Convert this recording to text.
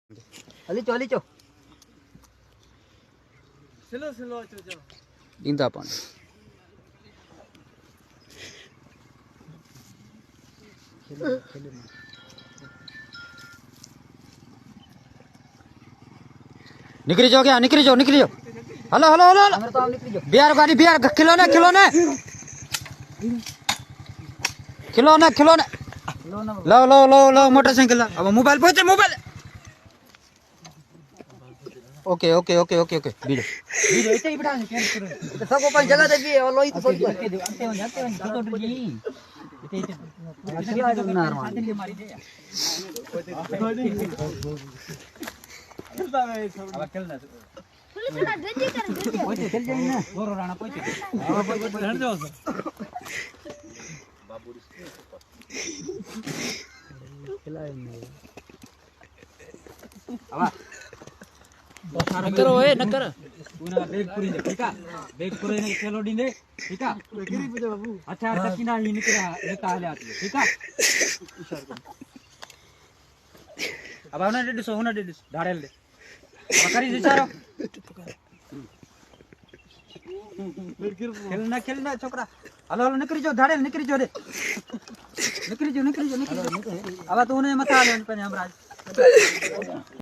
હલીચો slow ઈંદા પણ निकली जाओ क्या निकली जाओ हेलो हेलो हेलो અમે તો આમ નીકળી જાઓ बिहार गाड़ी बिहार खिलो ने लो लो लो लो मोटरसाइकिल अब मोबाइल पहुंचे mobile okay okay okay okay okay बीड़ो બીજો એટલે ઈ બડા કેમ કરે તો સગો પણ જગા દે બી ઓલો ઈ તો થોડી કે દે અંતે જાતો જી એટલે એટલે નાર મારી દે अब चल ना પોતે ચલ જાય ને ગોરો રાણા પોતે હવે પોતે હણ જાવ બાબુ ખલાય ને આવા न करो ए न कर पूरा बेग पूरी दे ठीक है बेग पूरी ने चलो डी दे ठीक है गिरी पे बाबू अच्छा टकीना ही निकला लेता ले आती ठीक है इशारा कर अब आवना डेडी सो होना डेडी ढाड़ेल दे पकड़ी विचारो खेलना छोकरा हलो हलो निकरी जो ढाड़ेल निकरी जो दे निकरी जो अब तूने मत आ ले पे हमराज